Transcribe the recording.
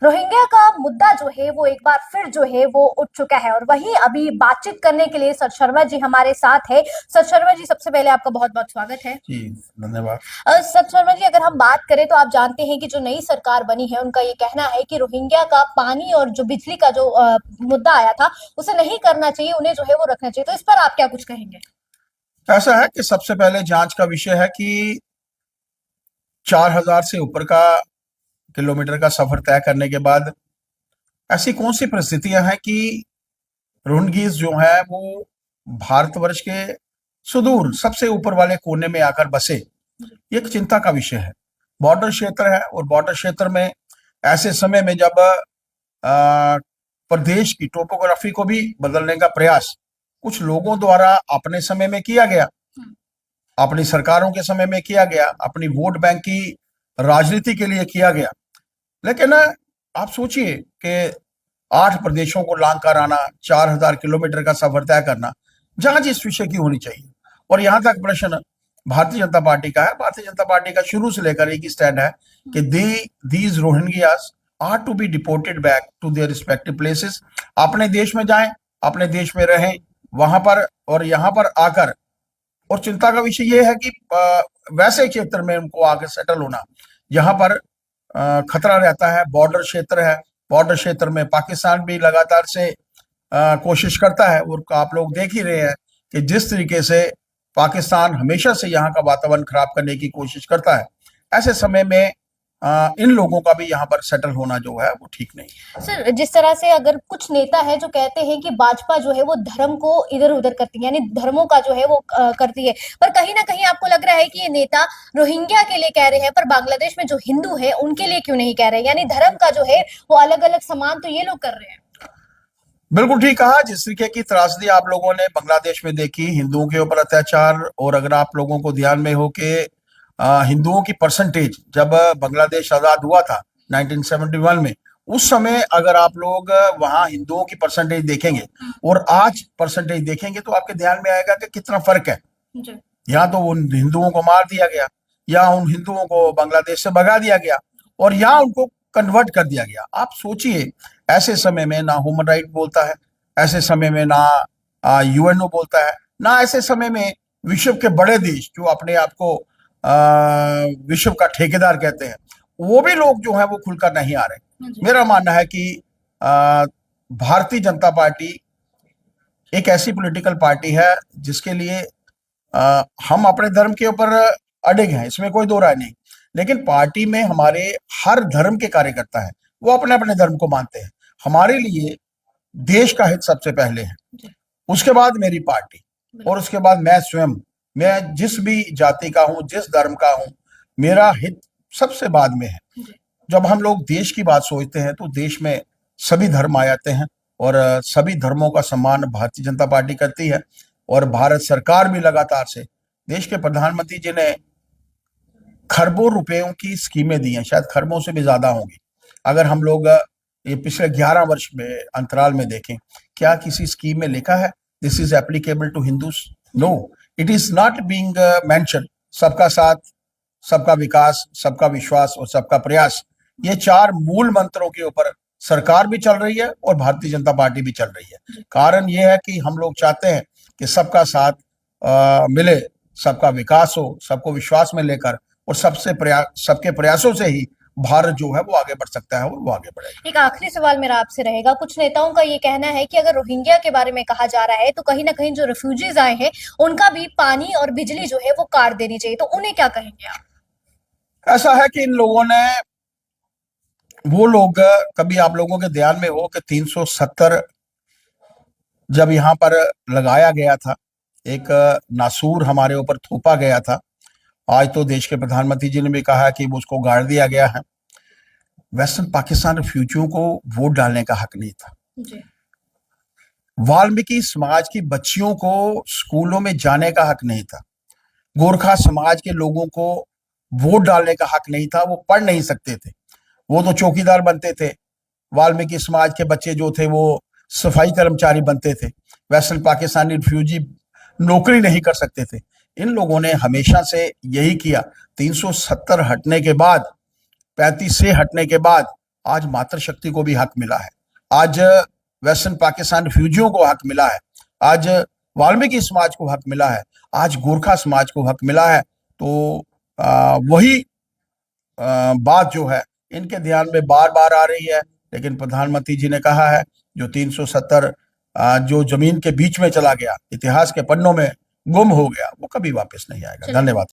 Rohingya का मुद्दा जो है वो एक बार फिर जो है वो उठ चुका है और वही अभी बातचीत करने के लिए सर शर्मा जी हमारे साथ है। सर शर्मा जी, सबसे पहले आपका बहुत बहुत स्वागत है। जी, धन्यवाद। सर शर्मा जी, अगर हम बात करें तो आप जानते हैं कि जो नई सरकार बनी है उनका ये कहना है कि रोहिंग्या का पानी और जो बिजली का जो मुद्दा आया था उसे नहीं करना चाहिए, उन्हें जो है वो रखना चाहिए। तो इस पर आप क्या कुछ कहेंगे? ऐसा है कि सबसे पहले जांच का विषय है कि 4,000 से ऊपर का किलोमीटर का सफर तय करने के बाद ऐसी कौन सी परिस्थितियां हैं कि रोहिंग्यास जो है वो भारतवर्ष के सुदूर सबसे ऊपर वाले कोने में आकर बसे। ये एक चिंता का विषय है। बॉर्डर क्षेत्र है और बॉर्डर क्षेत्र में ऐसे समय में जब प्रदेश की टोपोग्राफी को भी बदलने का प्रयास कुछ लोगों द्वारा अपने समय में किया गया, अपनी सरकारों के समय में किया गया, अपनी वोट बैंक की राजनीति के लिए किया गया। लेकिन आप सोचिए कि 8 प्रदेशों को लांग कर आना, 4,000 किलोमीटर का सफर तय करना, जांच इस विषय की होनी चाहिए। और यहां तक प्रश्न भारतीय जनता पार्टी का है। भारतीय जनता पार्टी का शुरू से लेकर एक ही स्टैंड है कि these Rohingyas are to be deported back to their respective places. अपने देश में जाएं, अपने देश में रहें, वहां पर और यहाँ पर आकर। और चिंता का विषय ये है कि वैसे क्षेत्र में उनको आगे सेटल होना, यहाँ पर खतरा रहता है। बॉर्डर क्षेत्र है, बॉर्डर क्षेत्र में पाकिस्तान भी लगातार से कोशिश करता है और आप लोग देख ही रहे हैं कि जिस तरीके से पाकिस्तान हमेशा से यहाँ का वातावरण खराब करने की कोशिश करता है। ऐसे समय में इन लोगों का भी यहाँ पर सेटल होना जो है वो ठीक नहीं। सर, जिस तरह से अगर कुछ नेता है जो कहते हैं कि भाजपा जो है वो धर्म को इधर उधर करती है, यानी धर्मों का जो है वो करती है, पर कहीं ना कहीं आपको लग रहा है कि ये नेता रोहिंग्या के लिए कह रहे हैं पर बांग्लादेश में जो हिंदू है उनके लिए क्यों नहीं कह रहे हैं? यानी धर्म का जो है वो अलग अलग समान तो ये लोग कर रहे हैं। बिल्कुल ठीक कहा। जिस तरीके की त्रासदी आप लोगों ने बांग्लादेश में देखी, हिंदुओं के ऊपर अत्याचार, और अगर आप लोगों को ध्यान में हो कि हिंदुओं की परसेंटेज जब बांग्लादेश आजाद हुआ था 1971 में, उस समय अगर आप लोग वहां हिंदुओं की परसेंटेज देखेंगे और आज परसेंटेज देखेंगे तो आपके ध्यान में आएगा कि कितना फर्क है। यहाँ तो उन हिंदुओं को मार दिया गया, या उन हिंदुओं को बांग्लादेश से भगा दिया गया, और यहाँ उनको कन्वर्ट कर दिया गया। आप सोचिए, ऐसे समय में ना ह्यूमन राइट बोलता है, ऐसे समय में ना यूएनओ बोलता है, ना ऐसे समय में विश्व के बड़े देश जो अपने आप को विश्व का ठेकेदार कहते हैं, वो भी लोग जो है वो खुलकर नहीं आ रहे। मेरा मानना है कि भारतीय जनता पार्टी एक ऐसी पॉलिटिकल पार्टी है जिसके लिए हम अपने धर्म के ऊपर अडिग हैं, इसमें कोई दो राय नहीं। लेकिन पार्टी में हमारे हर धर्म के कार्यकर्ता हैं, वो अपने अपने धर्म को मानते हैं। हमारे लिए देश का हित सबसे पहले है, उसके बाद मेरी पार्टी, और उसके बाद मैं स्वयं। मैं जिस भी जाति का हूं, जिस धर्म का हूं, मेरा हित सबसे बाद में है। जब हम लोग देश की बात सोचते हैं तो देश में सभी धर्म आ जाते हैं, और सभी धर्मों का सम्मान भारतीय जनता पार्टी करती है। और भारत सरकार भी लगातार से, देश के प्रधानमंत्री जी ने खरबों रुपयों की स्कीमें दी हैं, शायद खरबों से भी ज्यादा होंगी। अगर हम लोग ये पिछले 11 वर्ष में अंतराल में देखें, क्या किसी स्कीम में लिखा है this is applicable to Hindus? No, it is not being mention. सबका साथ, सबका विकास, सबका विश्वास और सबका प्रयास, ये 4 मूल मंत्रों के ऊपर सरकार भी चल रही है और भारतीय जनता पार्टी भी चल रही है। कारण ये है कि हम लोग चाहते हैं कि सबका साथ मिले, सबका विकास हो, सबको विश्वास में लेकर, और सबके प्रयासों से ही भारत जो है वो आगे बढ़ सकता है और वो आगे बढ़ेगा। एक आखिरी सवाल मेरा आपसे रहेगा। कुछ नेताओं का ये कहना है कि अगर रोहिंग्या के बारे में कहा जा रहा है तो कहीं ना कहीं जो रेफ्यूजीज आए हैं उनका भी पानी और बिजली जो है वो काट देनी चाहिए, तो उन्हें क्या कहेंगे आप? ऐसा है कि इन लोगों ने, वो लोग, कभी आप लोगों के ध्यान में हो कि 370 जब यहाँ पर लगाया गया था, एक नासूर हमारे ऊपर थोपा गया था। आज तो देश के प्रधानमंत्री जी ने भी कहा कि वो उसको गाड़ दिया गया है। वेस्टर्न पाकिस्तान रिफ्यूजियों को वोट डालने का हक नहीं था। वाल्मीकि समाज की बच्चियों को स्कूलों में जाने का हक नहीं था। गोरखा समाज के लोगों को वोट डालने का हक नहीं था, वो पढ़ नहीं सकते थे, वो तो चौकीदार बनते थे। वाल्मीकि समाज के बच्चे जो थे वो सफाई कर्मचारी बनते थे। वेस्टर्न पाकिस्तानी रिफ्यूजी नौकरी नहीं कर सकते थे। इन लोगों ने हमेशा से यही किया। 370 हटने के बाद, 35 से हटने के बाद आज मातृशक्ति को भी हक मिला है, आज वेस्टर्न पाकिस्तान रिफ्यूजियों को हक मिला है, आज वाल्मीकि समाज को हक मिला है, आज गोरखा समाज को हक मिला है। तो वही बात जो है इनके ध्यान में बार बार आ रही है, लेकिन प्रधानमंत्री जी ने कहा है जो 370 जो जमीन के बीच में चला गया, इतिहास के पन्नों में गुम हो गया, वो कभी वापस नहीं आएगा। चलिए। धन्यवाद।